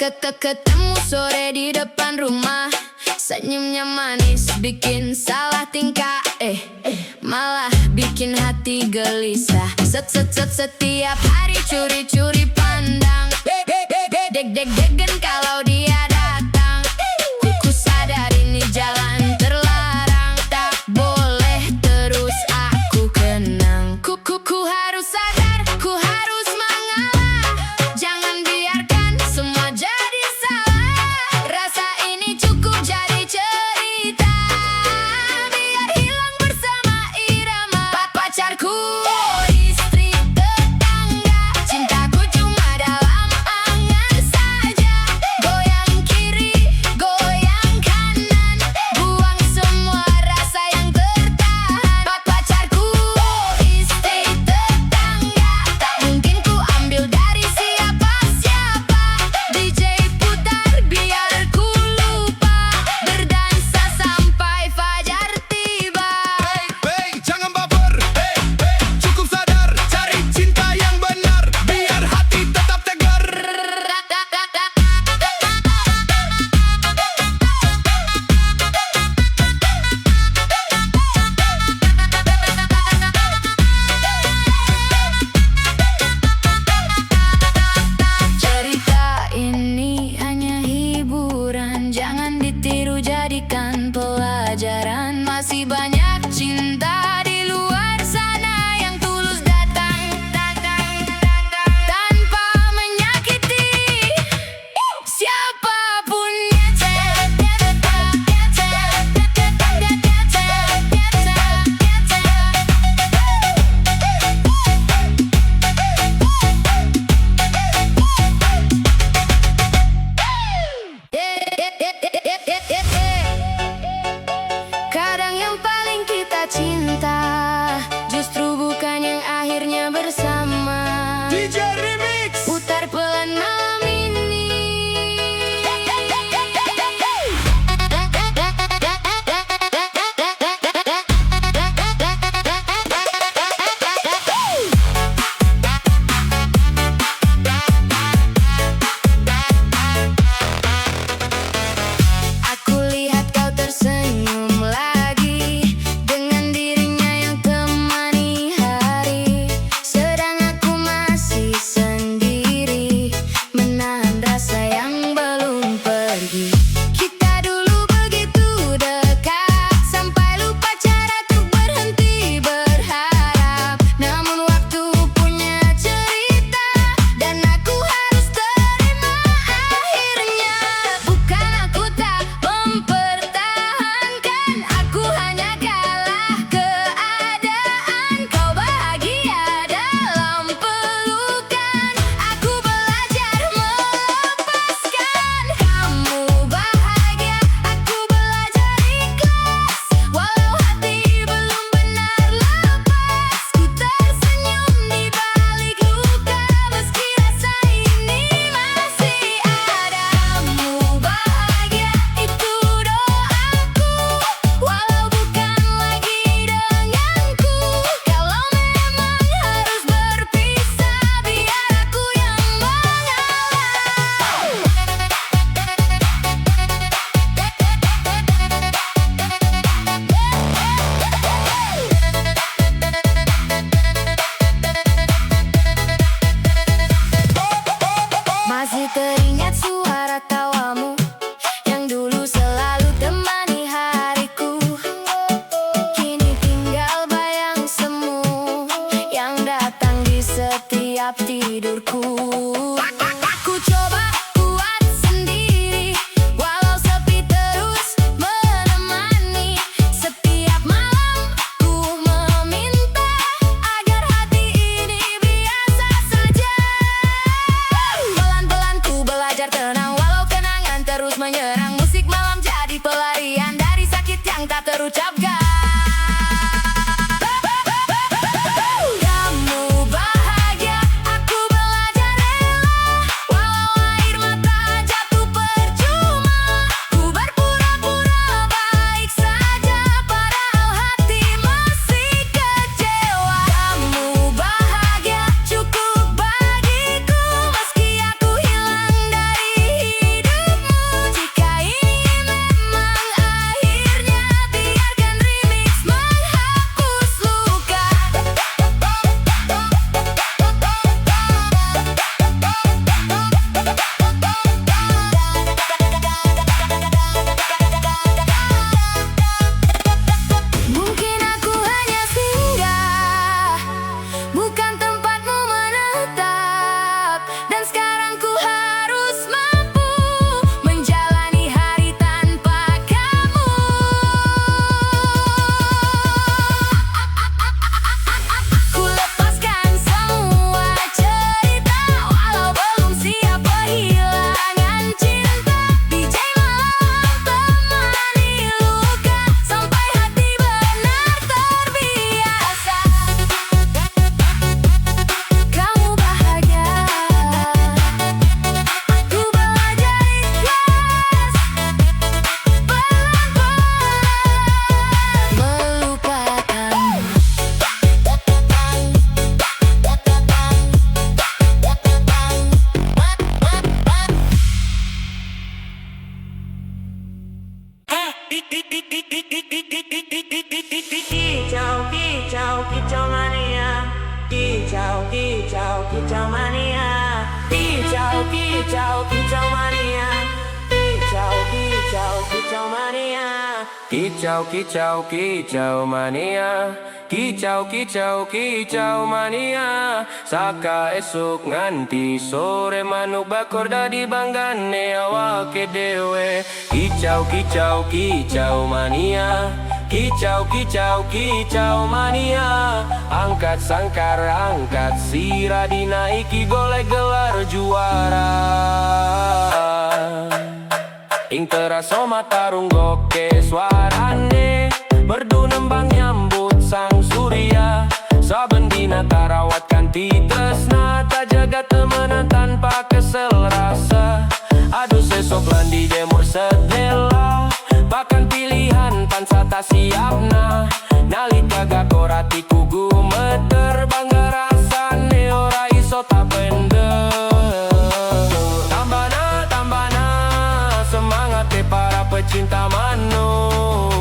Ketemu sore di depan rumah, senyumnya manis bikin salah tingkah, malah bikin hati gelisah. Setiap hari curi-curi pandang, deg-degan kalau dia datang. Ku sadar ini jalan terlarang, tak boleh terus aku kenang. Ku harus sadar, ku harus mengalah. Jangan biarkan semua jadi salah. Rasa ini cukup jadi cerita, biar hilang bersama irama. Pacarku, istri tetangga, cintaku cuma dalam angan saja. Goyang kiri, goyang kanan, buang semua rasa yang tertahan. Pacarku, istri tetangga, tak mungkin ku ambil dari siapa-siapa. DJ putar biar ku lupa, berdansa sampai fajar tiba. Hey, jangan baper, cukup sadar, cari cinta yang benar, biar hati tetap tegar. Cerita ini hanya hiburan, jangan ditiru jadikan pelajaran. Masih banyak cinta di luar sana yang tulus datang tanpa menyakiti siapapunnya. Kadang yang paling kita cinta justru bukan yang akhirnya bersama. DJ Remix. Putar pelan malam ini. Aku lihat kau tersenyum lagi dengan dirinya yang temani hari, sedang aku masih sendiri menahan rasa yang belum pergi. Kita dulu begitu dekat sampai lupa cara untuk berhenti berharap. Namun waktu punya cerita dan aku harus terima akhirnya. Bukan aku tak mempertahankan, aku hanya kalah keadaan. Kau bahagia dalam pelukan, aku belajar melepaskan. Kamu bahagia, aku belajar ikhlas. Walau hati belum benar lepas, ku tersenyum di balik luka, meski rasa ini masih ada. Kamu bahagia, itu doaku, walau bukan lagi denganku. Kalau memang harus berpisah, biar aku yang mengalah. Masih teringat suara tawamu yang dulu selalu temani hariku. Kini tinggal bayang semu yang datang di setiap tidurku. Aku coba kuat sendiri, walau sepi terus menemani. Setiap malam ku meminta agar hati ini biasa saja. Pelan-pelan ku belajar tenang, walau kenangan terus menyerang. Musik malam jadi pelarian dari sakit yang tak terucapkan. Kamu bahagia, aku belajar kicau mania. Kicau, kicau, kicau mania. Kicau, kicau, kicau mania. Kicau, kicau, kicau mania. Kicau, kicau, kicau mania. Kicau, kicau, kicau mania. Saka esuk nganti sore manuk bakor dadi banggane awake dewe. Kicau, kicau, kicau mania. Kicau, kicau, kicau mania. Angkat sangkar, angkat sirah, dinaiki golek gelar juara. Ing teraso matarung goke suarane, merdu nembang nyambut sang surya. Saben dina tarawat kanti tresna, tak jaga temenan tanpa kesel rasa. Aduh sesok landi jemur sedela, bahkan pilihan tansa tak siapna. Nalika gakorati kugu meter, bangga rasane ora iso tak bender. Tambana, tambana, semangat para pecinta manuk.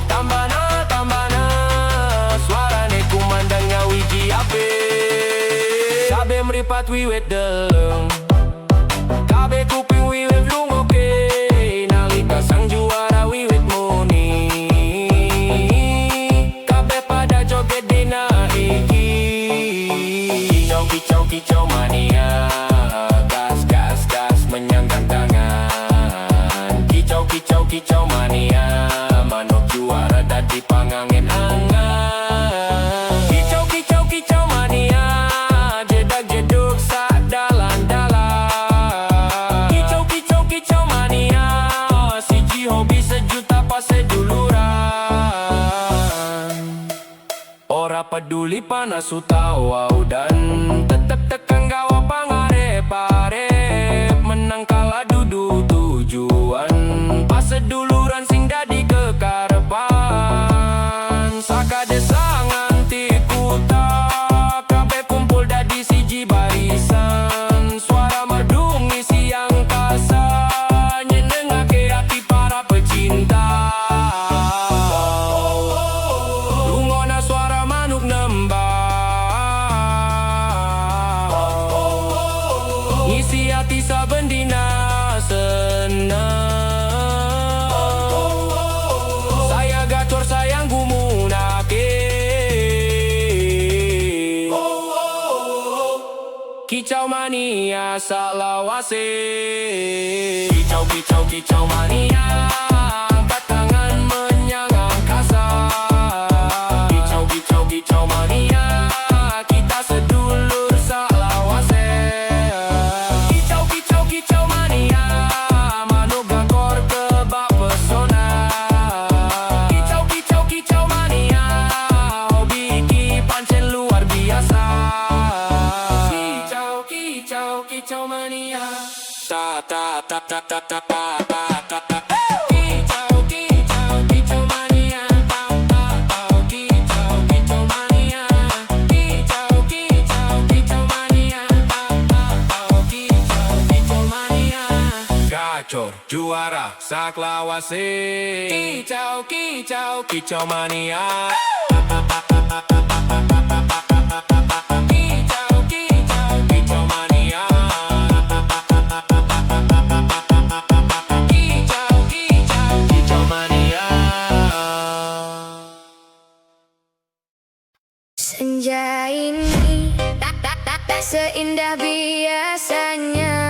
Tambana, tambana, suarane kumandang ngawiji ape. Sabe meripat wiwit deleng, kabe kuping wiwit lungoke. Nalika sang juara wiwit muni, kabe pada joget dina iki. Kicau, kicau, kicau mania. Gas, gas, gas menyanggang tangan. Kicau, kicau, kicau mania. Manuk juara dadi pangangen angan. Kicau, kicau, kicau mania. Jedak jeduk sak dalan-dalan. Kicau, kicau, kicau mania. Siji hobi sejuta pas seduluran. Ora peduli panas utawa udan, tetep tekan gawa pangarep-arep. Menang kalah dudu tujuan, pas seduluran sing dadi kekarepan. Saka desa nganti kuta, kabeh kumpul dadi siji barisan. Suara merdu ngisi angkasa, nyenengake hati para pecinta. Lungona suara manuk nembang, ngisi hati saben dina senang. Saya gacor sayang gumunake. Kicau mania salawase. Kicau, kicau, kicau mania. Angkat tangan menyang angkasa. Kicau, kicau, kicau mania. Kita sedulur salawase. Kicau, kicau, kicau mania. Manuk gakor kebak pesona. Kicau, kicau, kicau mania. Hobi iki pancen luar biasa. Kicau, kicau, kicau mania. Ta ta ta ta ta ta ta ta ta ta. Kicau, kicau, kicau mania. Ta ta ta. Kicau, kicau mania. Kicau, kicau, kicau mania. Ta ta ta. Kicau, kicau mania. Gacor juara saklawase. Kicau, kicau, kicau mania. Kicau, kicau, kicau mania. Kicau, kicau, kicau mania. Senja ini tak seindah biasanya.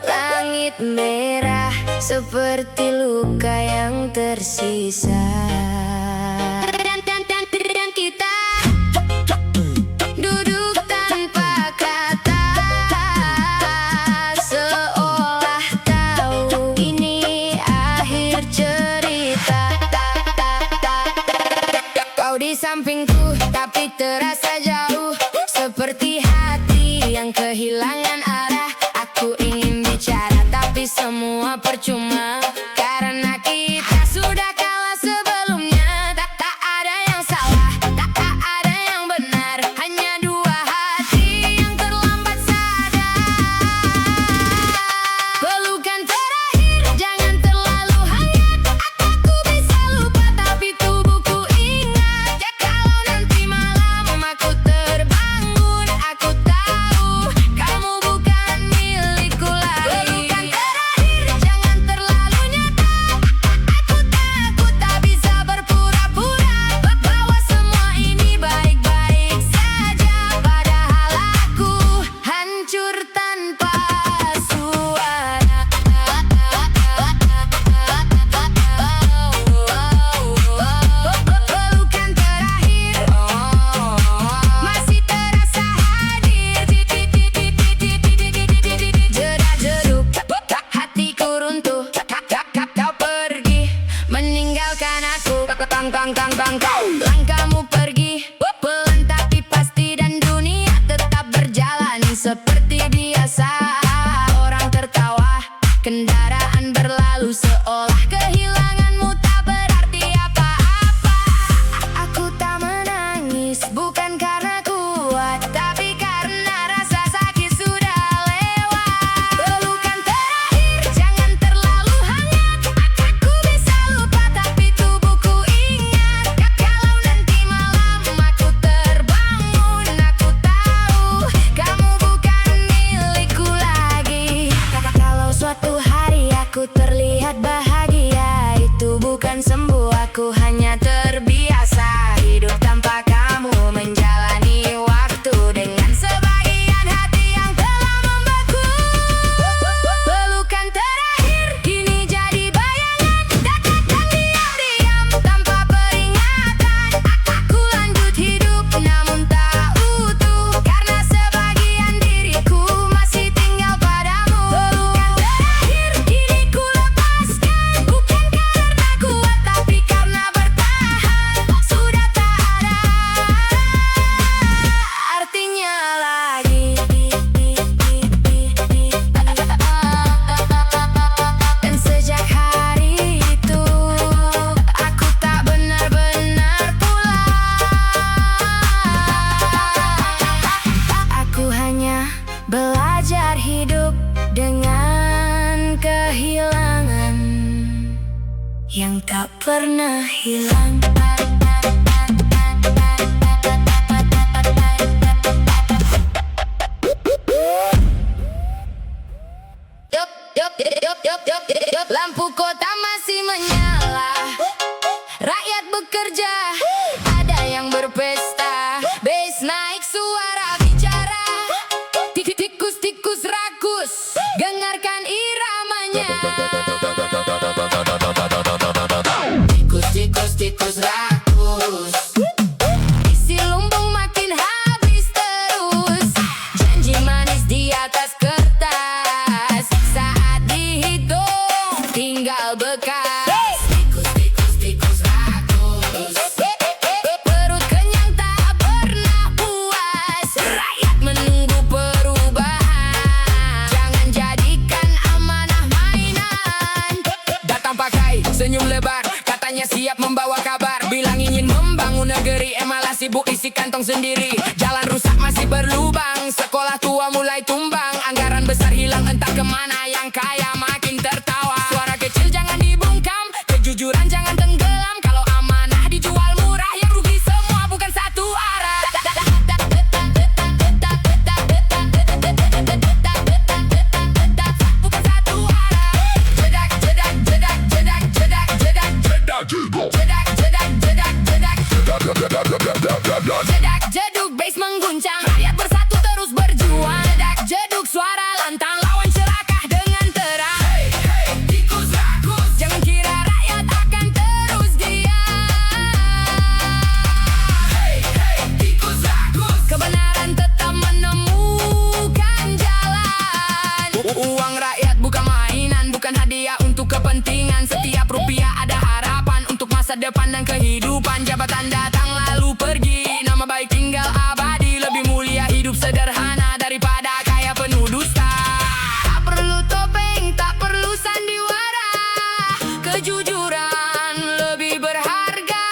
Langit merah seperti luka yang tersisa. Dan kita duduk tanpa kata, seolah tahu ini akhir cerita. Kau di sampingku tapi terasa jauh, seperti hati yang kehilangan arah. Aku ingin bicara tapi semua percuma, karena kita sudah kalah sebelumnya. Tak ada yang salah, tak ada yang benar, hanya dua hati yang terlambat sadar. Pelukan terakhir jangan terlalu hangat. Aku bisa lupa tapi tubuhku ingat. Langkahmu pergi pelan tapi pasti, dan dunia tetap berjalan seperti biasa. Orang tertawa, kendaraan berlalu seolah kehilanganmu tak berarti apa-apa. Aku tak menangis bukan karena kuat, tapi karena rasa sakit sudah lewat. Pelukan terakhir jangan terlalu hangat. Aku bisa lupa tapi tubuhku ingat. Kalau nanti malam aku terbangun, aku tahu kamu bukan milikku lagi. Kalau suatu hari aku terlihat bahagia, itu bukan sembuh, aku hanya terbiasa hidup tanpa kamu, menjalani waktu dengan sebagian hati yang telah membeku. Pelukan terakhir kini jadi bayangan, dekat dan diam-diam tanpa peringatan. Aku lanjut hidup namun tak utuh, karena sebagian diriku masih tinggal padamu. Pelukan terakhir kini ku lepaskan, bukan karena kuat tapi karena bertahan. Sudah tak ada artinya lagi. Dan sejak hari itu aku tak benar-benar pulang. Aku hanya belajar hidup dengan kehilangan yang tak pernah hilang. Lampu kota masih menyala, rakyat bekerja, ada yang berpesta. Bass naik, suara bicara, tikus-tikus rakus, dengarkan iramanya. Tikus rakus, isi lumbung makin habis terus. Janji manis di atas kertas, saat dihitung tinggal bekas. Tikus rakus, perut kenyang tak pernah puas. Rakyat menunggu perubahan, jangan jadikan amanah mainan. Datang pakai senyum lebar, katanya siap membawa kabar. Bilang ingin membangun negeri, malah sibuk isi kantong sendiri. Jalan rusak masih berlubang, sekolah tua mulai tumbang. Anggaran besar hilang entah kemana, yang kaya makin tertawa. Suara kecil jangan dibungkam, kejujuran jangan tenggelam. Kalau amanah dijual murah, yang rugi semua bukan satu arah. Bukan satu arah. Jedak, jedak, jedak, jedak, jedak, jedak, jedak, jeduk, bass mengguncang, rakyat bersatu terus berjuang. Jedak, jeduk, suara lantang, lawan celaka dengan terang. Tikus rakus, jangan kira rakyat akan terus diam. Tikus rakus, kebenaran tetap menemukan jalan. Uang rakyat bukan mainan, bukan hadiah untuk kepentingan. Setiap rupiah ada harapan untuk masa depan dan kehidupan. Jabatan datang lalu pergi, nama baik tinggal abadi. Lebih mulia hidup sederhana daripada kaya penuh dusta. Tak perlu topeng, tak perlu sandiwara, kejujuran lebih berharga.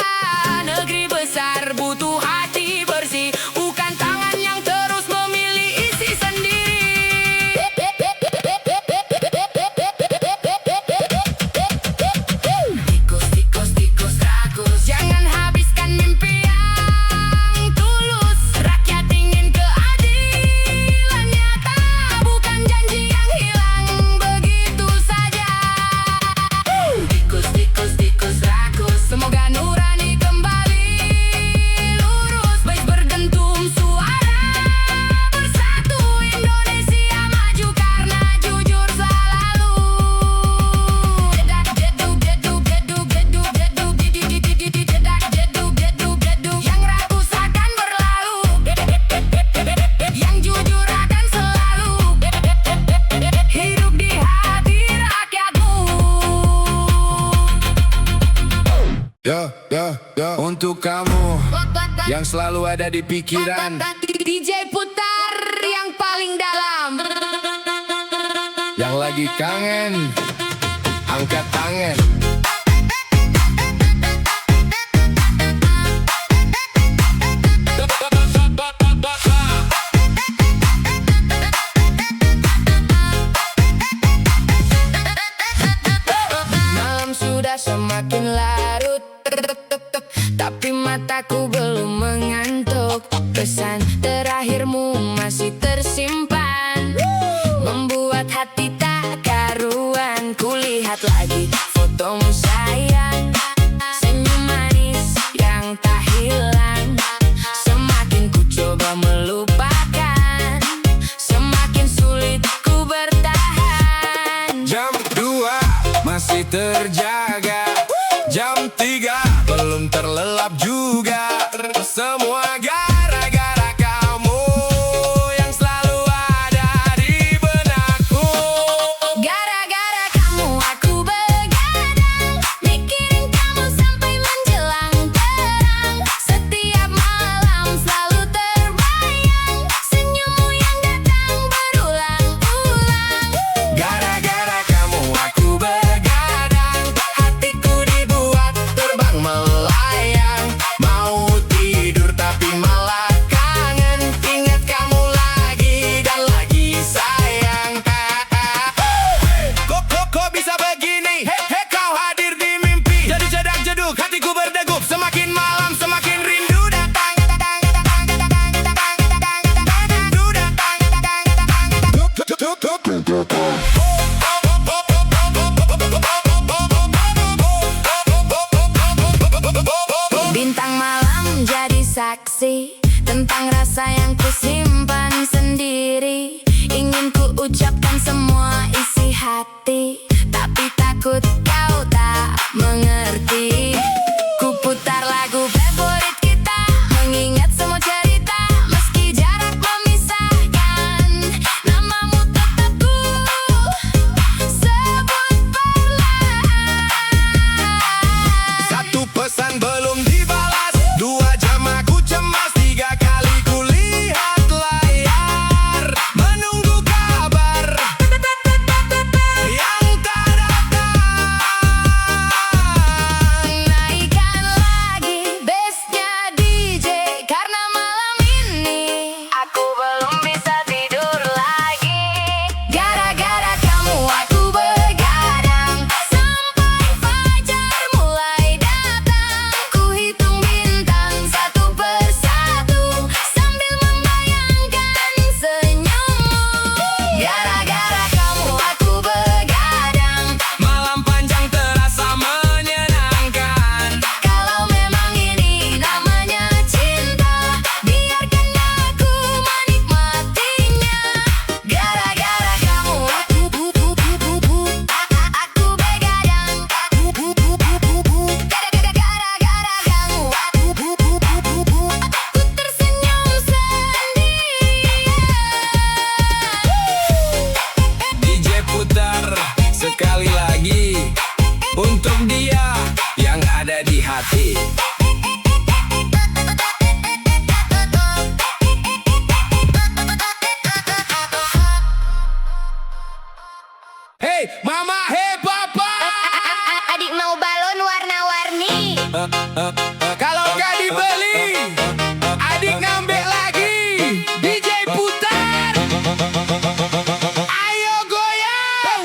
Negeri besar butuh hati bersih, bukan tangan yang terus memilih isi sendiri. Tikus rakus, jangan habiskan mimpi kamu yang selalu ada di pikiran. DJ putar yang paling dalam. Yang lagi kangen, angkat tangan. Malam sudah semakin larut, tapi mataku belum mengantuk. Pesan terakhirmu masih tersimpan, membuat hati tak karuan. Kulihat lagi fotomu sayang, senyum manis yang tak hilang. Semakin ku coba melupakan, semakin sulit ku bertahan. Jam 2 masih terjaga, jam 3 belum terlelap juga. Semua gara-gara kamu yang selalu ada di benakku. Gara-gara kamu aku begadang, mikirin kamu sampai menjelang terang. Setiap malam selalu terbayang, senyummu yang datang berulang-ulang. Gara-gara kamu aku begadang, hatiku dibuat terbang melayang. Mau tidur tapi malah kangen, ingat kamu lagi dan lagi sayang. Kok bisa begini? Hei kau hadir di mimpi, jadi jedak jeduk hatiku berdegup. Semakin malam semakin rindu datang. Bintang malam jadi saksi tentang rasa yang kusimpan sendiri. Ingin ku ucapkan semua isi hati, tapi takut kau tak mengerti. Ku putar lagu favorit kita, mengingat semua cerita. Meski jarak memisahkan, namamu tetap ku sebut perlahan. Satu pesan belum dibalas, 2 jam aku cemas, 3 kali ku lihat layar, menunggu kabar yang tak datang. Naikkan lagi bassnya DJ, karena malam ini aku belum bisa tidur lagi. Gara-gara kamu aku begadang, sampai fajar mulai datang. Ku hitung bintang satu persatu, sambil membayangkan senyummu. Gara-gara kamu aku begadang, Malam panjang terasa menyenangkan. kalau memang ini namanya cinta, biarkan aku menikmatinya. Gara-gara kamu aku begadang. Gara-gara kamu aku tersenyum sendirian. DJ putar sekali lagi untuk dia yang ada di hati. Hey mama, hey papa, Adik mau balon warna-warni. kalau gak dibeli, adik ngambek lagi. DJ putar, ayo goyang.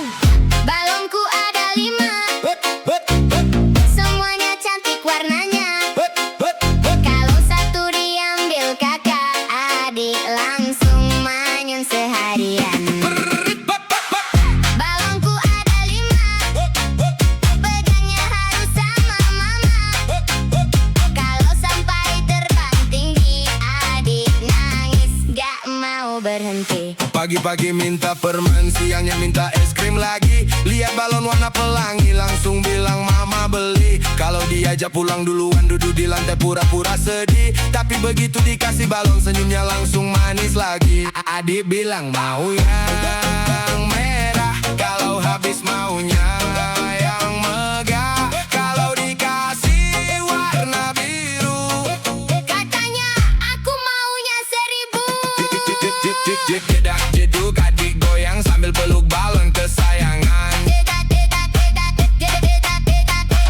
Balonku ada 5, semuanya cantik warnanya. Kalau satu diambil kakak, adik langsung manyun seharian. Balonku ada 5, pegangnya harus sama mama. Kalau sampai terbang tinggi, adik nangis gak mau berhenti. Pagi-pagi minta permen, siangnya minta es krim lagi. Lihat balon warna pelangi, langsung bilang mama beli. Kalau diajak pulang duluan, duduk di lantai pura-pura sedih. Tapi begitu dikasih balon, senyumnya langsung manis lagi. Adik bilang mau yang merah, kalau habis maunya yang megah. Kalau dikasih warna biru, Jedak jeduk adik goyang sambil peluk balon kesayangan.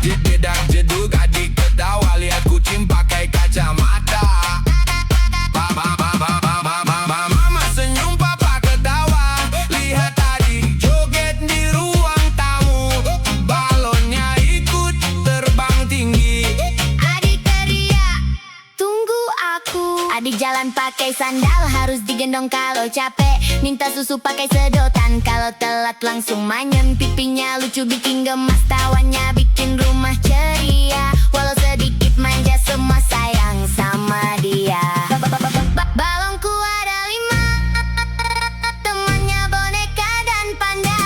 Jedak jeduk adik ketawa lihat kucing pakai kacamata. Mama senyum papa ketawa lihat adik joget di ruang tamu. Balonnya ikut terbang tinggi. Adik teriak, tunggu aku. Adik jalan pakai sandal, harus digendong kalau capek. Minta susu pakai sedotan, kalau telat langsung manyun. Pipinya lucu bikin gemas, tawanya bikin rumah ceria. Walau sedikit manja, semua sayang sama dia. Balonku ada 5, temannya boneka dan panda.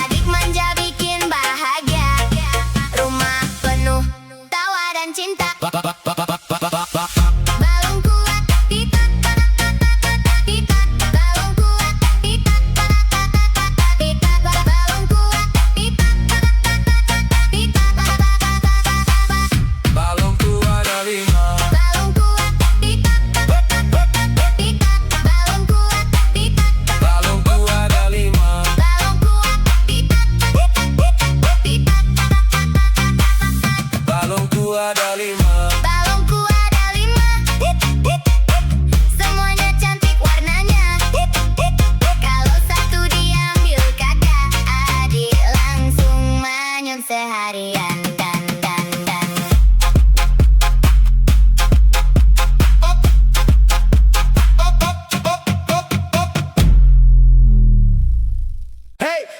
Adik manja bikin bahagia, rumah penuh tawa dan cinta. Balon kuat, titak, titak. Balon kuat, titak, titak. Balon kuat, titak, titak. Balonku ada 5. Balon kuat, titak, titak. Balon kuat, titak. Balonku ada 5. Balon kuat, titak, titak. Balonku ada 5. Balonku ada 5, semuanya cantik warnanya. Kalau satu diambil kakak, adik langsung manyun seharian. Dan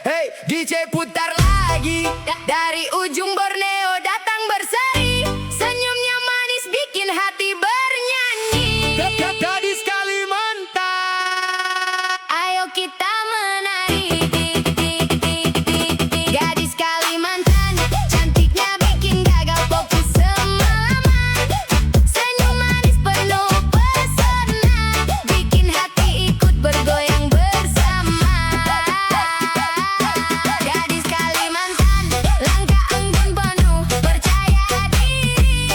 Hey, DJ putar lagi. dari ujung Borneo datang berseri, senyumnya manis bikin hati bernyanyi. Gadis Kalimantan. Ayo kita menari, tik, tik, tik, tik, tik. Gadis Kalimantan, cantiknya bikin gagal fokus semalaman. Senyum manis penuh pesona, bikin hati ikut bergoyang bersama. Gadis Kalimantan, langkah embun penuh percaya diri.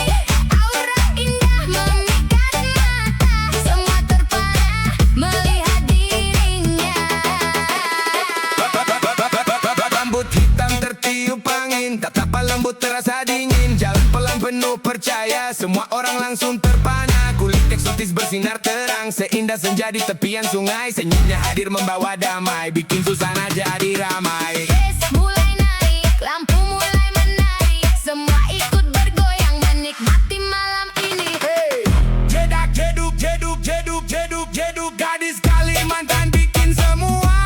Aura indah memikat mata, semua terpana melihat dirinya. Rambut hitam tertiup angin, tatapan lembut terasa dingin. Jalan pelan penuh percaya, semua orang langsung terpana. Kulit eksotis bersinar terang, seindah senja di tepian sungai. Senyumnya hadir membawa damai, bikin suasana jadi ramai. Bass mulai naik, lampu mulai menarik, semua ikut bergoyang menikmati malam ini. Hey, jedak jeduk jeduk jeduk jeduk jeduk. Gadis Kalimantan bikin semua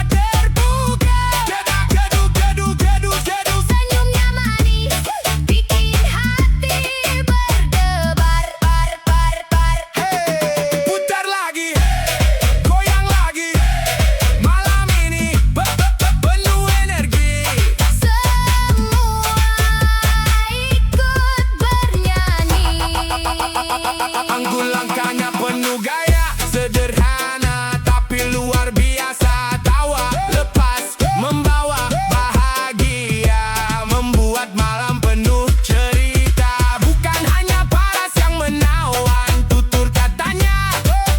terbuka. Jedak jeduk jeduk jeduk jeduk. Senyumnya manis, bikin hati berdebar, bar, bar, bar. Hey, putar lagi, goyang lagi. Malam ini penuh energi. Semua ikut bernyanyi. Anggun langkahnya penuh gaya, sederhana tapi luar biasa. Tawa lepas membawa bahagia, membuat malam penuh cerita. Bukan hanya paras yang menawan, tutur katanya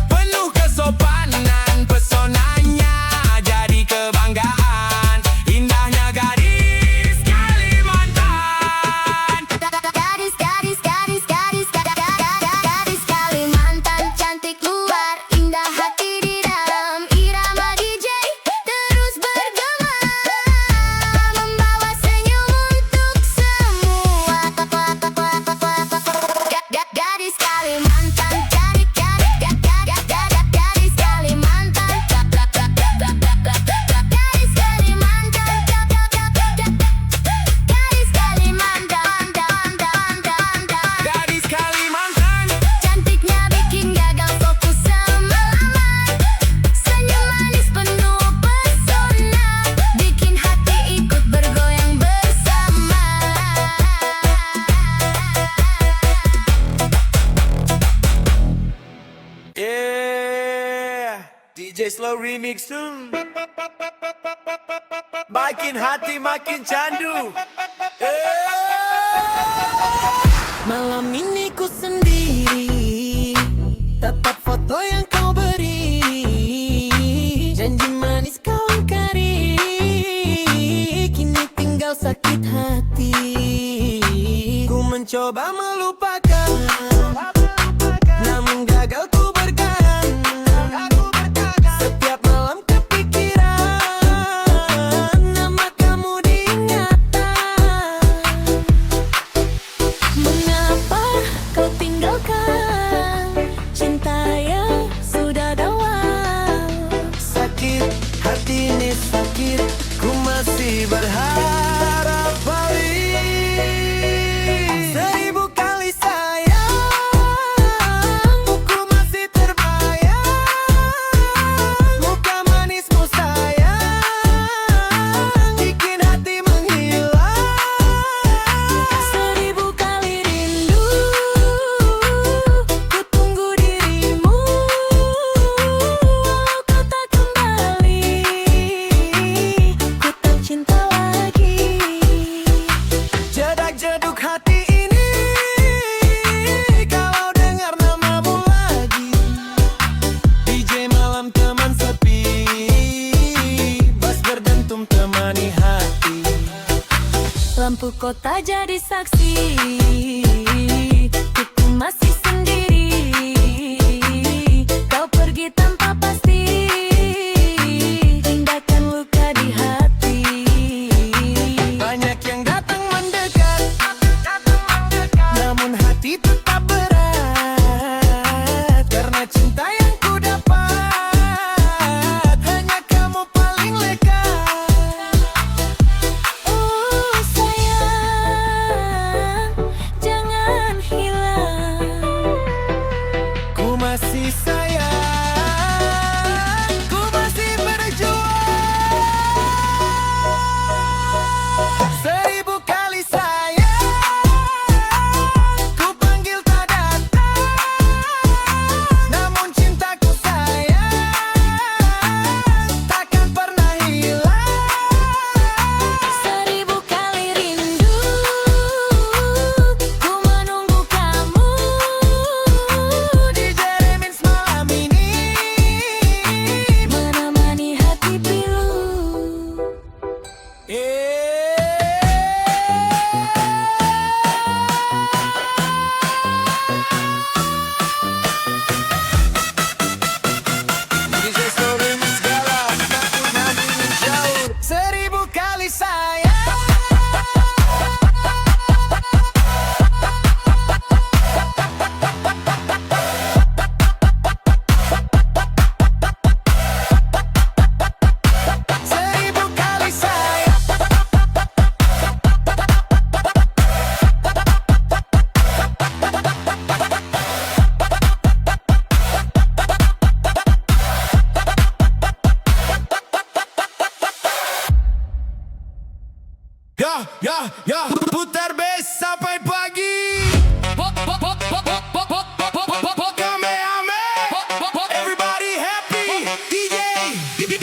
penuh kesopanan. Pesonanya jadi kebanggaan, indahnya gadis Kalimantan. Gadis, gadis, gadis, gadis, gadis Kalimantan, cantik luar, indah hati di dalam. Irama DJ terus bergema, membawa senyum untuk semua. Gadis Kalimantan, gadis Kalimantan, gadis Kalimantan, gadis Kalimantan. Gadis Kalimantan. Cantiknya bikin gagal fokus semalaman. Senyum manis penuh pesona, bikin hati ikut bergoyang bersama. Yeah, DJ Slow Remix tuh. Makin hati makin candu. Malam ini ku sendiri, tetap foto yang kau beri kota jadi saksi. Ku masih sendiri, kau pergi tanpa pasti, tinggalkan luka di hati. Banyak yang datang mendekat, namun hati tetap berat. Karena cinta yang ku dapat, hanya kamu paling lekat. Oh sayang, jangan hilang. Ku masih sayang, ku masih berjuang. 1000 kali sayang, ku panggil tak datang. Namun cintaku sayang, takkan pernah hilang. 1000 kali rindu, ku menunggu kamu. DJ Remix malam ini Menemani hati pilu. DJ Slow Remix galak, takut nanti menjauh. 1000 kali sayang. Seribu kali sayang. Ya, putar bass sampai pagi. Kamehame. Everybody happy.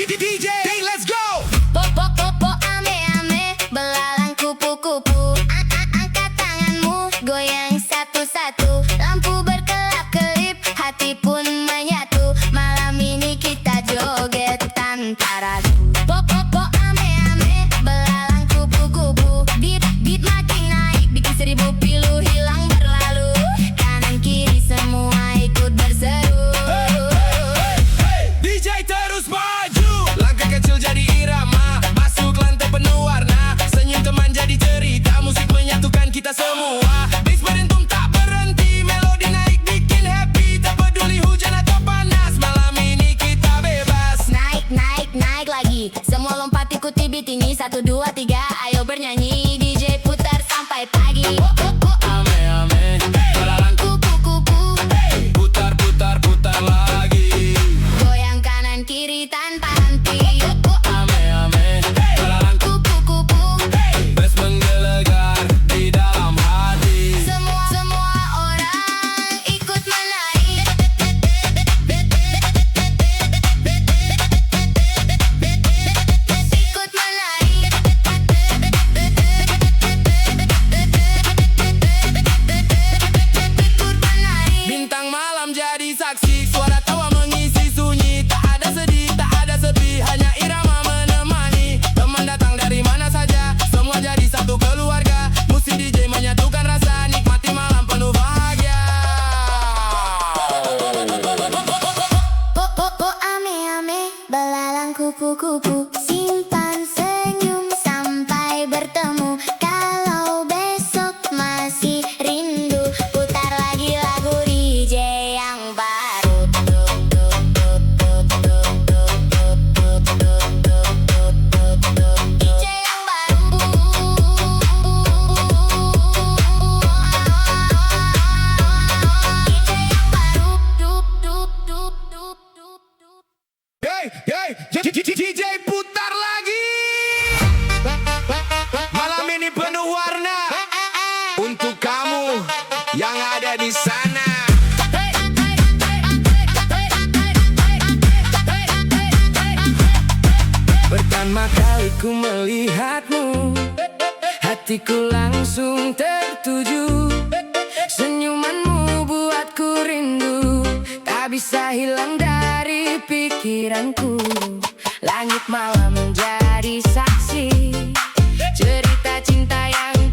DJ, let's go. Popo ame-ame, belalang kupu-kupu. Angkat tanganmu, goyang satu-satu. Lampu berkelap-kelip, hati pun menyatu. Malam ini kita joget tanpa ragu. Popo ame-ame, belalang kupu-kupu. Beat makin naik, bikin 1000 pilu hilang berlalu. Kanan kiri semua ikut berseru. DJ terus maju. Langkah kecil jadi irama, masuk lantai penuh warna. Senyum teman jadi cerita, musik menyatukan kita semua. Bass berentum tak berhenti, melodi naik bikin happy. Tak peduli hujan atau panas, malam ini kita bebas. Naik, naik, naik lagi. Semua lompat ikuti beat ini. 1, 2, 3, ayo bernyanyi. DJ putar sampai pagi. Ame-ame, belalang Kupu-kupu, putar lagi. goyang kanan kiri tanpa henti. Ame-ame, belalang Kupu-kupu, bass menggelegar di dalam hati. semua orang ikut menari. Ikut menari. Ikut menari. Bintang malam jadi saksi, suara tawa mengisi sunyi. Tak ada sedih, tak ada sepi, hanya irama menemani. Teman datang dari mana saja, semua jadi satu keluarga. Musik DJ menyatukan rasa, nikmati malam penuh bahagia. Po ame-ame, belalang kupu-kupu. Simpan senyum sampai bertemu. Kalau besok masih rindu, putar lagi lagu DJ yang baru. DJ yang baru. DJ yang baru. Hey, DJ putar lagi. Malam ini penuh warna untuk kamu yang ada di sana. Pertama kali ku melihatmu, hatiku langsung tertuju. Senyumanmu buatku rindu, tak bisa hilang dari pikiranku. Langit malam menjadi saksi, cerita cinta yang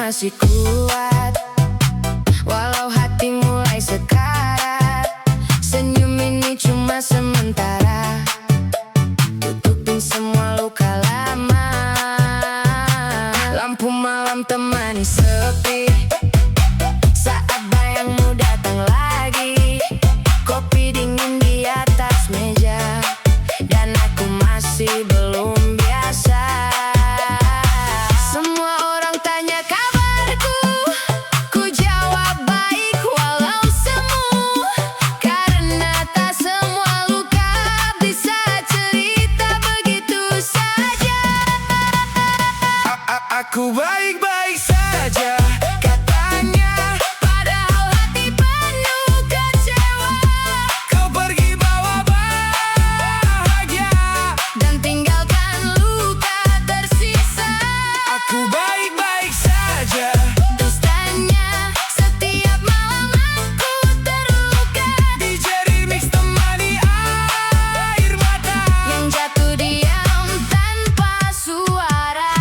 masih kuat, walau hati mulai sekarat. Senyum ini cuma sementara, tutupin semua luka lama. Lampu malam temani sepi saat bayangmu datang lagi. Kopi dingin di atas meja dan aku masih belum biasa. Semua orang tanya kabarku, ku jawab baik walau semu. Karena tak semua luka bisa cerita begitu saja. Aku baik-baik saja katanya, Padahal hati penuh kecewa kau pergi bawa bahagia dan tinggalkan luka tersisa. Aku baik-baik saja. Dustanya setiap malam aku terluka, DJ Remix temani air mata yang jatuh diam tanpa suara.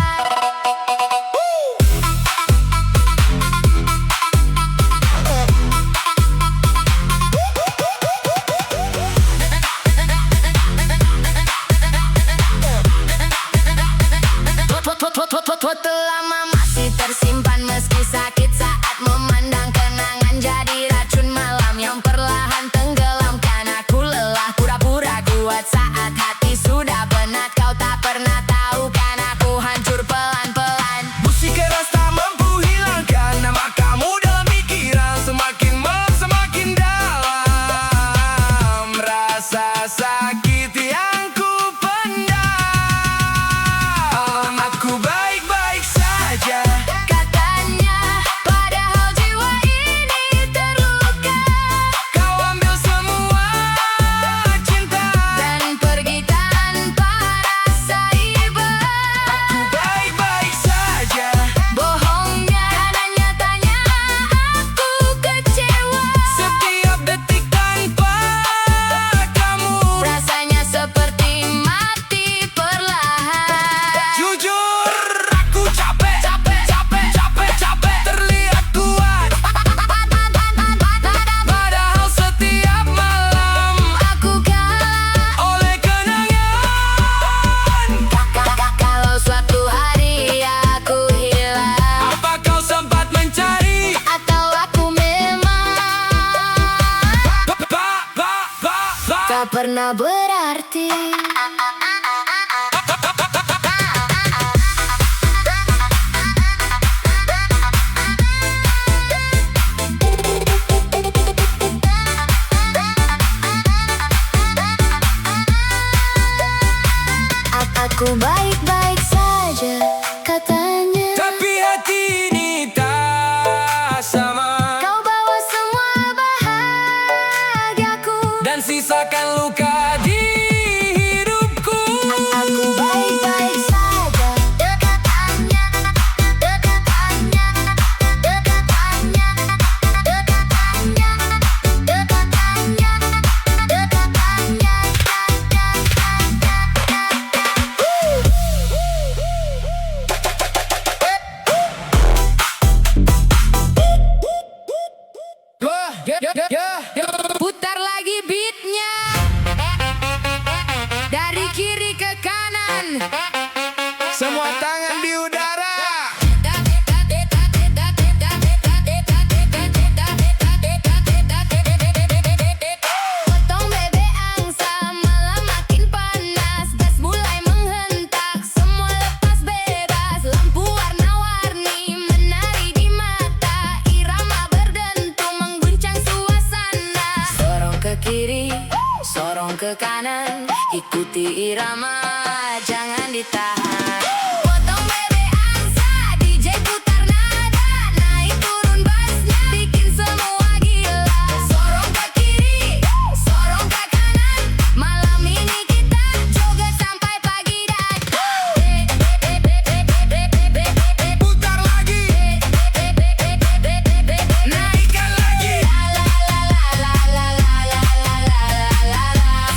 Foto lama masih tersimpan meski sakit saat memandang kenangan, jadi racun malam yang perlahan tenggelamkan. Aku lelah pura-pura kuat saat hati sudah penat. Kau tak pernah tahu kan aku hancur pelan-pelan. musik keras tak mampu hilangkan nama kamu dalam pikiran. Semakin malam semakin dalam rasa sakit yang ku pendam. Aku baik-baik saja Katanya padahal jiwa ini terluka kau ambil semua cinta. dan pergi tanpa rasa iba. Aku baik-baik saja. Bohongnya dan nyatanya aku kecewa. Setiap detik tanpa kamu Rasanya seperti mati perlahan. jujur aku capek terlihat kuat. Padahal setiap malam Aku kalah. oleh kenangan. Kalau suatu hari aku hilang, Apa kau sempat mencari atau aku memang tak pernah berarti. Aku baik-baik saja katanya, tapi hati ini tak sama. kau bawa semua bahagiaku. Dan sisakan luka di hidupku. Aku baik-baik saja katanya, katanya, katanya, katanya, katanya, katanya. Putar lagi beatnya dari kiri ke kanan. Semua tangan di udara. Potong bebek angsa, malam makin panas. Gas mulai menghentak, semua lepas bebas. Lampu warna-warni menari di mata. Irama berdentum mengguncang suasana. Sorong ke kiri, sorong ke kanan. Ikuti irama, jangan ditahan. Potong bebek angsa, DJ putar nada. Naik turun bassnya, bikin semua gila. Sorong ke kiri, sorong ke kanan. Malam ini kita joget sampai pagi dan Putar lagi. Naikkan lagi.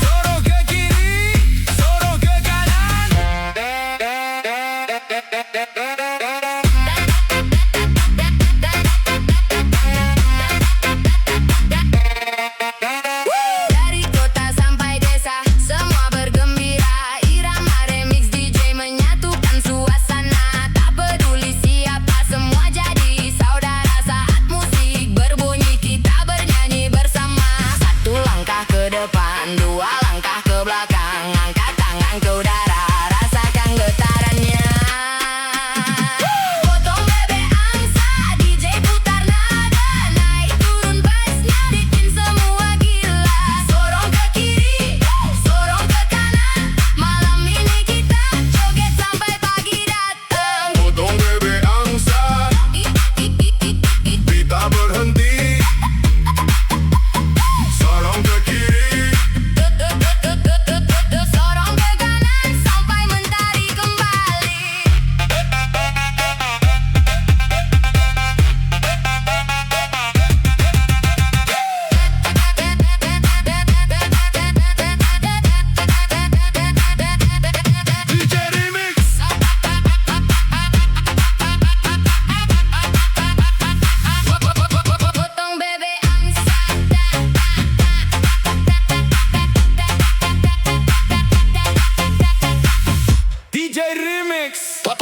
Sorong ke kiri, sorong ke kanan.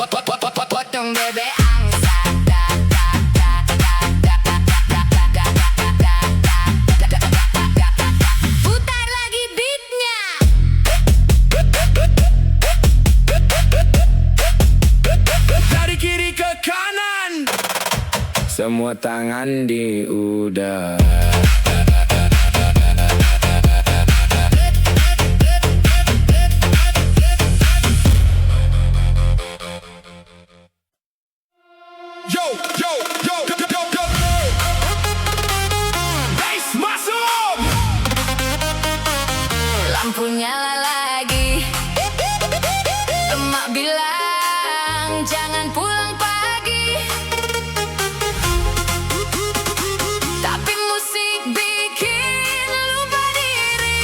Potong bebek angsa. Putar lagi beatnya. Dari kiri ke kanan, semua tangan di udara. Yo, yo, yo, yo, yo, yo. Bass masuk. Lampu nyala lagi. Emak bilang jangan pulang pagi, tapi musik bikin lupa diri.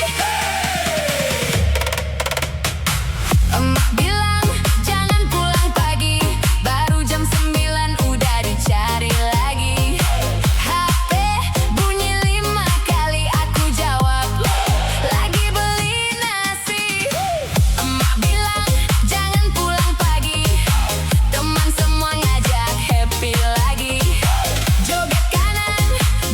Emak bilang jangan pulang pagi, baru jam 9 udah dicari lagi. HP bunyi 5 kali, aku jawab lagi beli nasi. Emak bilang jangan pulang pagi, teman semua ngajak happy lagi. Joget kanan,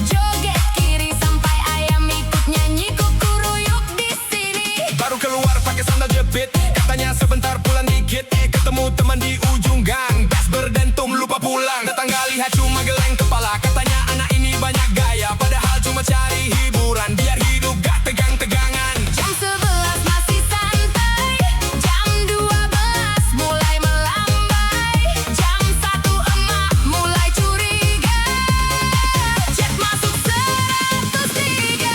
joget kiri, sampai ayam ikut nyanyi kukuruyuk di sini. Baru keluar pakai sandal jepit, katanya sebentar pulang dikit. Ketemu teman di ujung gang, bas berdentum lupa pulang. Tetangga lihat cuma geleng kepala, katanya anak ini banyak gaya, padahal cuma cari hiburan biar hidup gak tegang-tegangan. Jam 11 masih santai, jam 12 mulai melambai, jam 1 emak mulai curiga, chat masuk 103.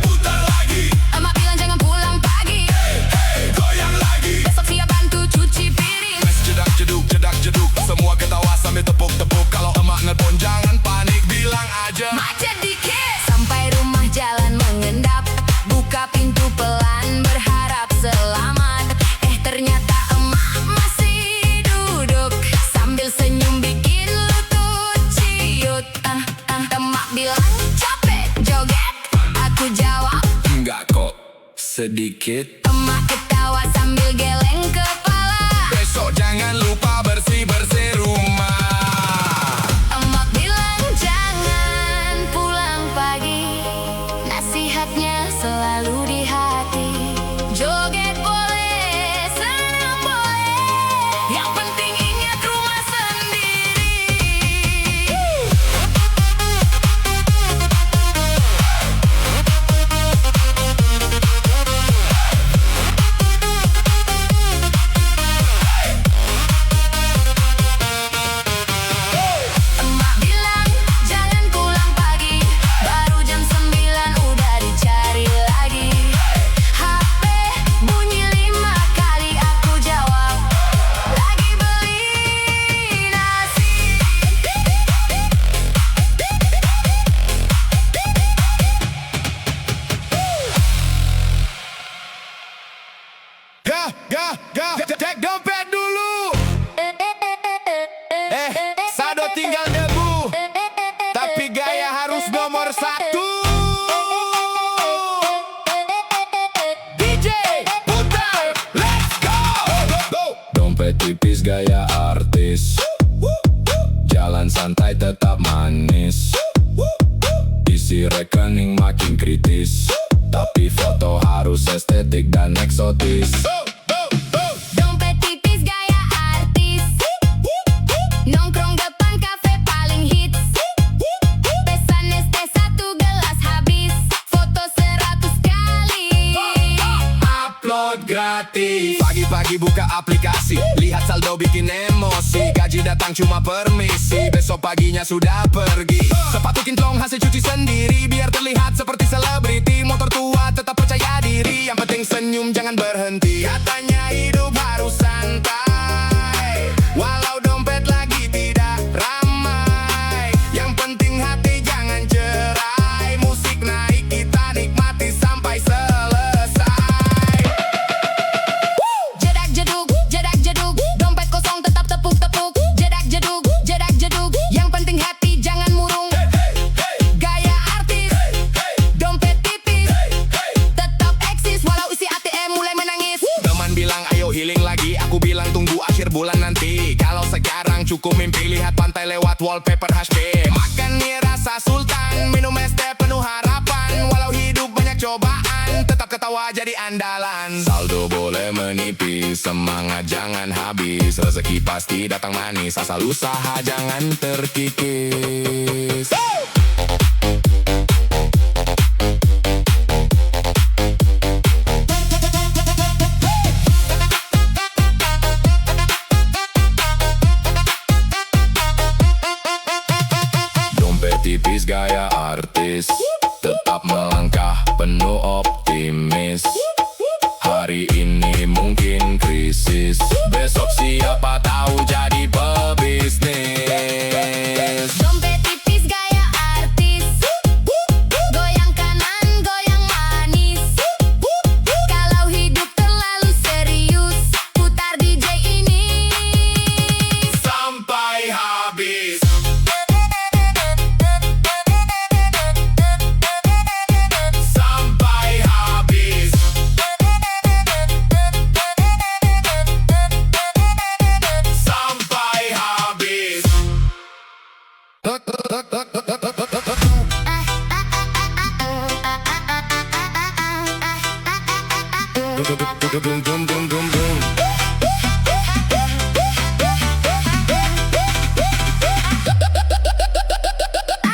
Putar lagi, Emak bilang jangan pulang pagi, goyang lagi. besok siap bantu cuci piring. Mes jedak jeduk, semua ketawa sambil tepuk-tepuk. Kalau emak nelpon jangan panik, bilang aja Macet dikit. Sampai rumah jalan mengendap, buka pintu pelan berharap selamat. Ternyata emak masih duduk sambil senyum bikin lutut ciut. Emak bilang capek joget, aku jawab enggak kok, sedikit. emak ketawa sambil geleng kepala. Besok jangan lupa bersih-bersih rumah. Emak bilang jangan pulang pagi, nasihatnya selalu di hati. Joget boleh, senang boleh, yang penting ingat rumah sendiri. Emak bilang jangan pulang pagi, baru jam 9 udah dicari lagi. HP bunyi 5 kali, aku jawab lagi beli nasi. Cek dompet dulu. Sado tinggal debu, tapi gaya harus nomor 1. DJ putar, let's go. Dompet tipis gaya artis, jalan santai tetap manis. Isi rekening makin kritis, tapi foto harus estetik dan eksotis. Dompet tipis gaya artis, nongkrong depan kafe paling hits. Pesan ST 1 gelas habis, foto 100 kali. Upload gratis. Pagi-pagi buka aplikasi, lihat saldo bikin emosi. Gaji datang cuma permisi, besok paginya sudah pergi. Sepatu kinclong hasil cuci sendiri, biar terlihat seperti selebriti. Motor tua tetap percaya diri, yang penting senyum jangan berhenti. Katanya hidup harus santai, walau dompet lagi tidak ramai. Yang penting hati jangan cerai, musik naik kita nikmati sampai selesai. Jedak jeduk, dompet kosong tetap tepuk-tepuk. Jedak jeduk, yang penting hati jangan murung. Gaya artis, dompet tipis, tetap eksis walau isi ATM mulai menangis. Teman bilang ayo healing lagi, sebulan nanti. Kalau sekarang cukup mimpi lihat pantai lewat wallpaper HP. Makan mie rasa sultan, minum es teh penuh harapan. Walau hidup banyak cobaan, tetap ketawa jadi andalan. Saldo boleh menipis, semangat jangan habis. Rezeki pasti datang manis, asal usaha jangan terkikis. Tipis gaya artis, tetap melangkah penuh optimis. Hari ini mungkin krisis, besok siapa tahu jadi pebisnis. Dompet tipis gaya artis, goyang kanan goyang manis. Kalau hidup terlalu serius, putar DJ ini Sampai habis. Sampai habis. Sampai habis. Dum dum dum dum dum.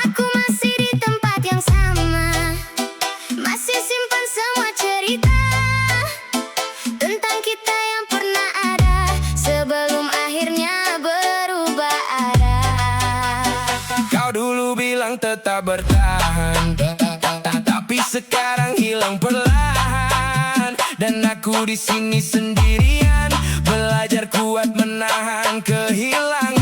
Aku masih di tempat yang sama, masih simpan semua cerita tentang kita yang pernah ada sebelum akhirnya berubah arah. Kau dulu bilang tetap bertahan, tapi sekarang hilang perlahan. Dan aku di sini sendirian, belajar kuat menahan kehilangan.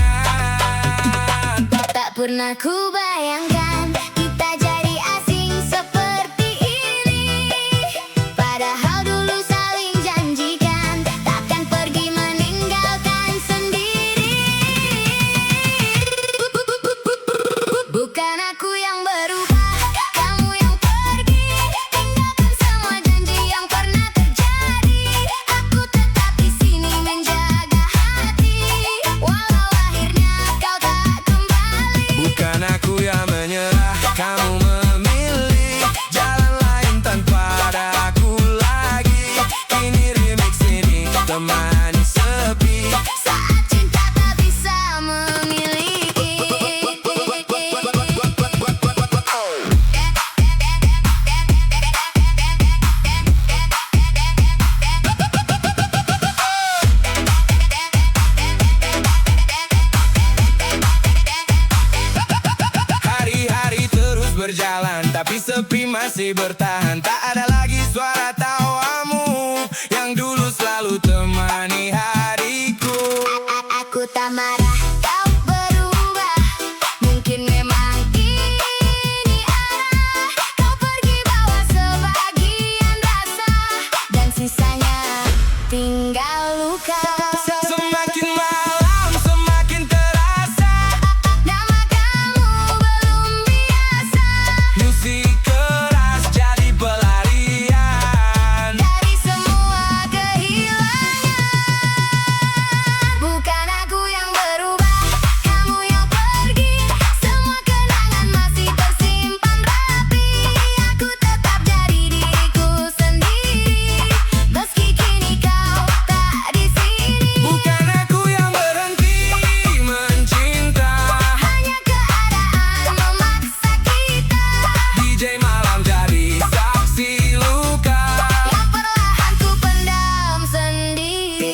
Tak pernah ku bayangkan kita jadi asing seperti ini. Padahal dulu saling janjikan takkan pergi meninggalkan sendiri. Bukan aku yang berubah, kamu yang pergi. Tinggalkan semua janji yang pernah terjadi. Aku tetap di sini menjaga hati, walau akhirnya kau tak kembali. Bukan aku yang menyerah, kamu memilih jalan lain tanpa ada aku lagi. Ini remix ini temani sepi. Saat cinta tak bisa memiliki. Hari-hari terus berjalan, tapi sepi masih bertahan. Tak ada lagi suara tawamu yang dulu selalu temani hariku. Aku tak marah, kau berubah. Mungkin memang ini arah. Kau pergi bawa sebagian rasa, dan sisanya tinggal luka. Semakin malam semakin terasa, Nama kamu belum biasa. musik keras jadi pelarian. Dari semua kehilangan. Bukan aku yang berubah, kamu yang pergi. Semua kenangan masih tersimpan rapi. Aku tetap jadi diriku sendiri, meski kini kau tak di sini. Bukan aku yang berhenti mencinta, Hanya keadaan memaksa kita, DJ malam jadi saksi luka. yang perlahan ku pendam sendiri.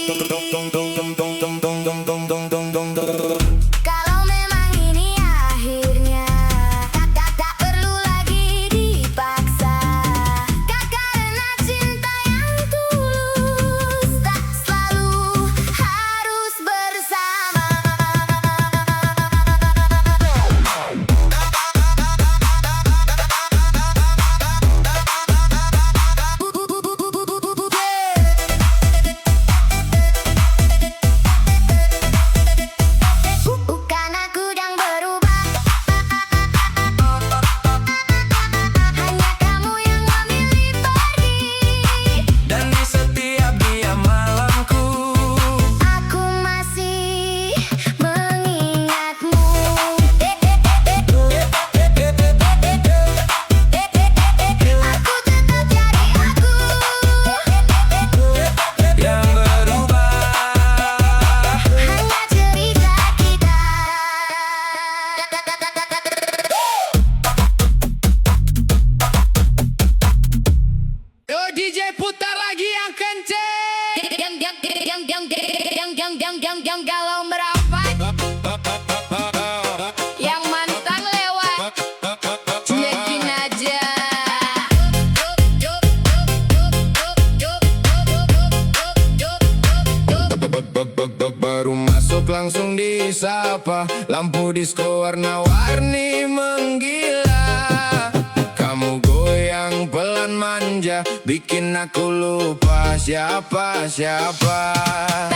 Kalau memang ini akhirnya, tak perlu lagi dipaksa. Karena cinta yang tulus tak selalu harus bersama. Baru masuk langsung disapa, lampu disco warna-warni menggila. Kamu goyang pelan manja, bikin aku lupa siapa-siapa.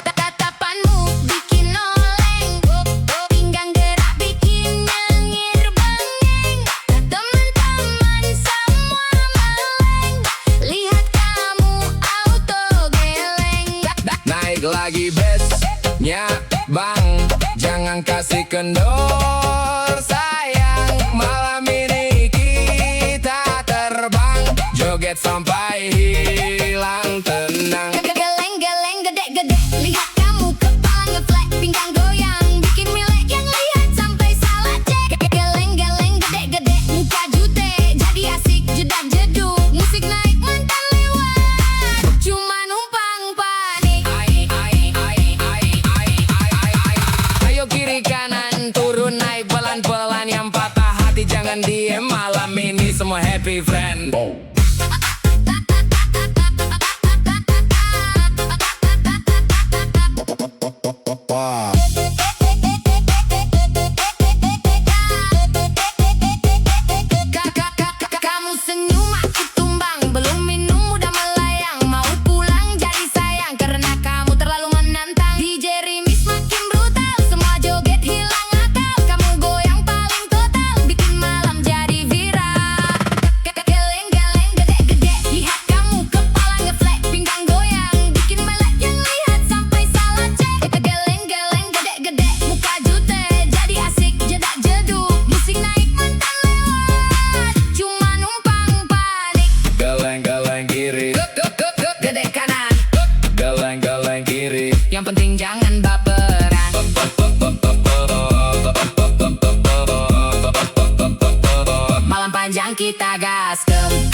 Tatapanmu bikin oleng, pinggang gerak bikin nyengir bengeng. Teman-teman semua meleng, lihat kamu auto geleng. Naik lagi bassnya bang, jangan kasih kendor sayang. Malam ini kita terbang, joget sampai hilang tenang. Geleng-geleng gede-gede, lihat kamu kepala ngeflat, pinggang goyang bikin milek yang lihat sampai salah cek. Geleng-geleng gede-gede, muka jute jadi asik jedak jeduk, musik naik mantan lewat, cuma numpang panik. Ayo kiri kanan turun naik pelan-pelan, yang patah hati jangan diem. Malam ini semua happy friend. Kamu senyum aku tumbang, belum minum udah melayang, mau pulang jadi sayang karena kamu terlalu menantang. DJ Rimis makin brutal, semua joget hilang akal, kamu goyang paling total, bikin malam jadi viral. Geleng-geleng gede-gede, lihat kamu kepala ngeflat, pinggang goyang bikin melek yang lihat sampai salah cek. Geleng-geleng gede-gede, muka jute jadi asik jedak jeduk, musik naik mantan lewat, cuma numpang panik. Geleng-geleng kiri, Gede kanan, geleng-geleng kiri. yang penting jangan baperan. Malam panjang kita gaskem.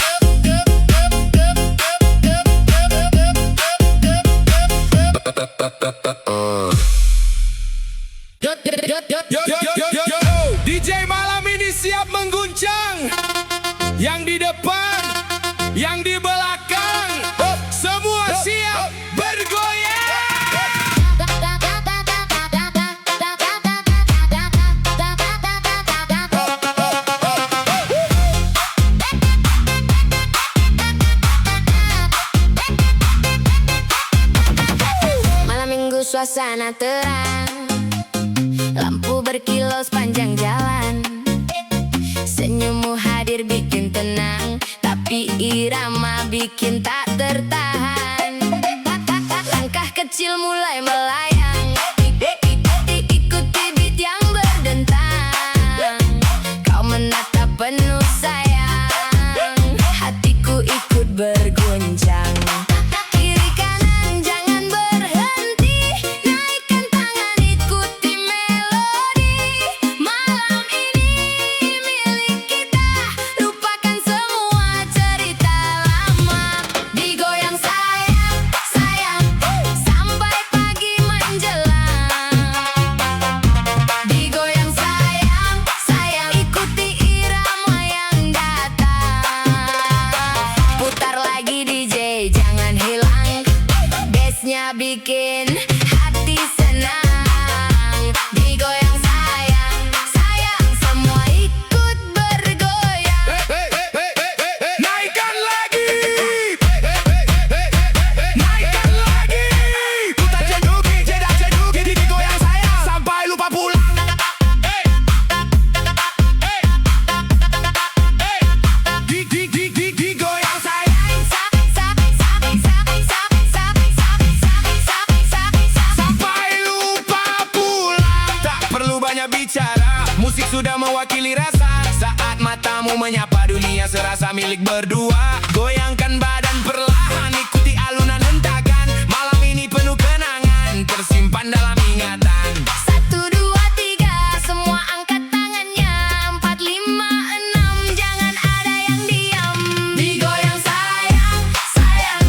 DJ malam ini siap mengguncang. Yang di depan, yang di belakang, semua siap bergoyang. Malam minggu suasana terang, lampu berkilau sepanjang jalan, senyummu hadir bikin tenang, tapi irama bikin tak tertahan. Langkah kecil mulai melayang, ikuti beat yang berdentang. Kau menatap penuh sayang, hatiku ikut berguncang. Kiri kanan jangan berhenti, naikkan tangan ikuti melodi. Malam ini milik kita, lupakan semua cerita lama. Digoyang sayang, sayang, sampai pagi menjelang. Digoyang sayang, sayang, ikuti irama yang datang. Putar lagi DJ, jangan hilang, bassnya bikin hati senang. Digoyang sayang, sayang, semua ikut bergoyang. Naikkan lagi, naikkan lagi. Putar jeduki, jedak jeduki, digoyang sayang sampai lupa pulang. Digoyang sayang sampai lupa pulang. Tak perlu banyak bicara, musik sudah mewakili rasa. Saat matamu menyapa dunia serasa milik berdua. Goyangkan badan perlahan, ikuti alunan hentakan. Malam ini penuh kenangan, tersimpan dalam ingatan. 1, 2, 3, semua angkat tangannya. 4, 5, 6, jangan ada yang diam. Digoyang sayang, sayang,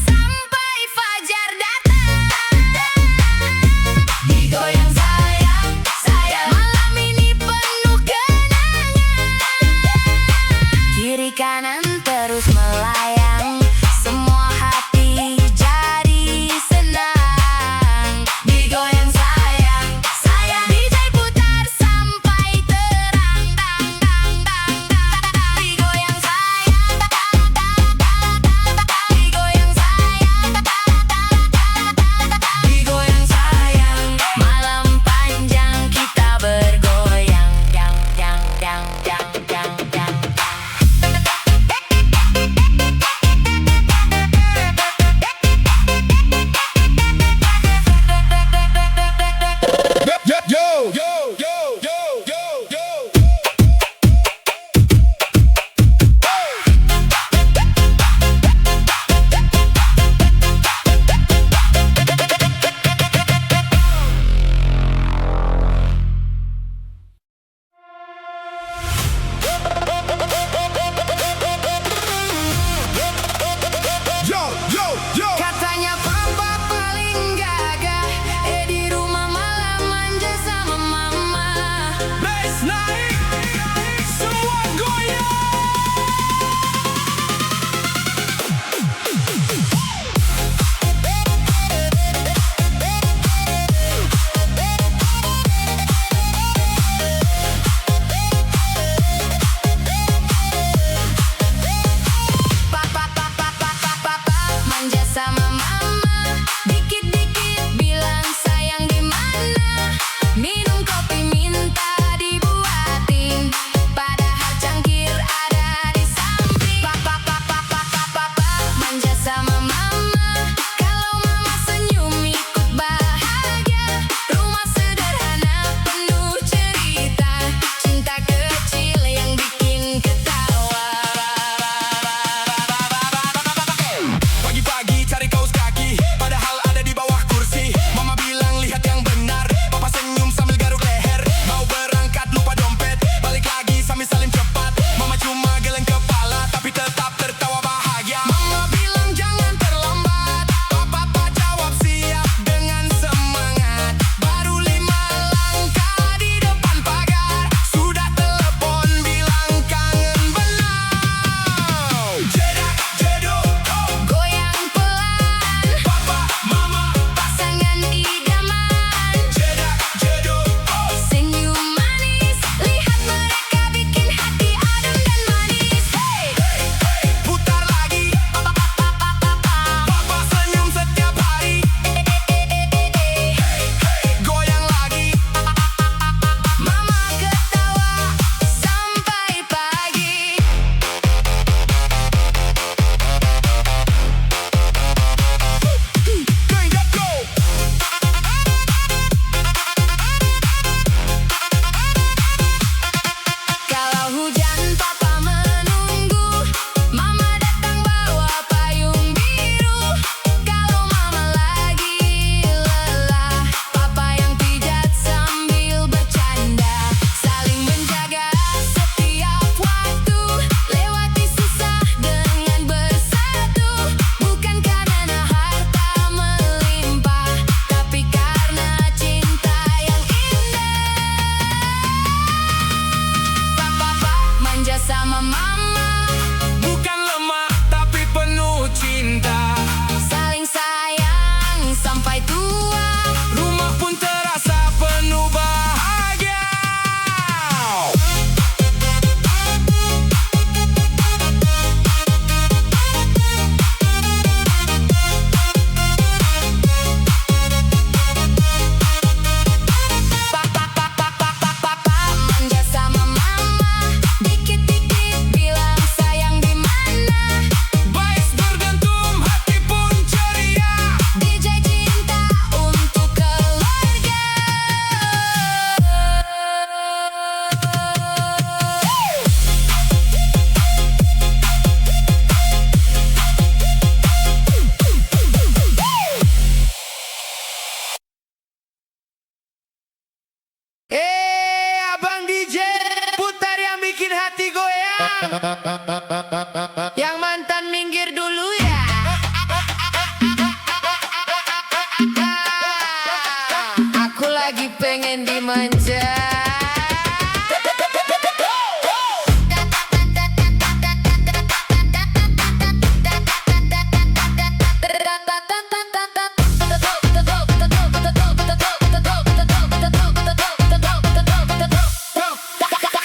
sampai fajar datang. Digoyang sayang, sayang, malam ini penuh kenangan. Kiri kanan terus melayang, Yang mantan minggir dulu ya. Aku lagi pengen dimanja.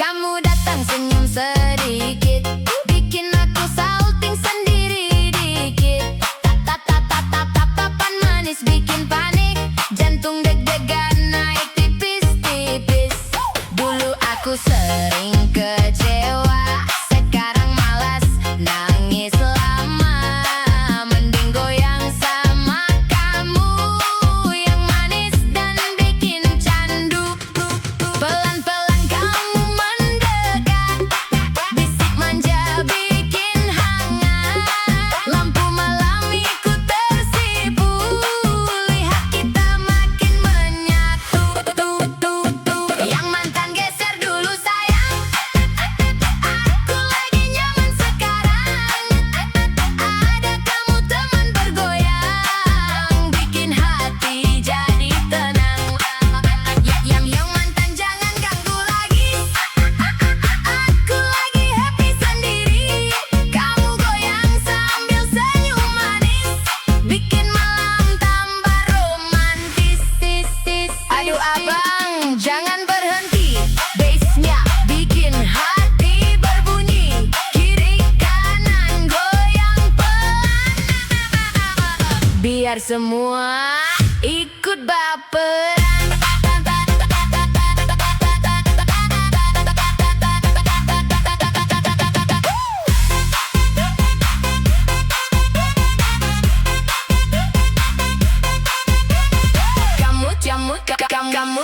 Kamu datang senyum sedikit, bikin aku salting sendiri dikit. Tatapan manis bikin panik, jantung deg-degan naik tipis-tipis. Dulu aku sering kecewa, sekarang malas nangis lama. Mending goyang sama kamu yang manis dan bikin candu. Pelan-pelan kamu mendekat, bisik manja bikin hangat. Lampu malam ikut tersipu, lihat kita makin menyatu. Yang mantan geser dulu sayang, aku lagi nyaman sekarang. Ada kamu teman bergoyang, bikin hati jadi tenang. Yang mantan jangan ganggu lagi, aku lagi happy sendiri. Kamu goyang sambil senyum manis, bikin malam tambah romantis. Aduh abang, jangan berhenti, bassnya bikin hati berbunyi. Kiri kanan goyang pelan, biar semua ikut baperan. Kamu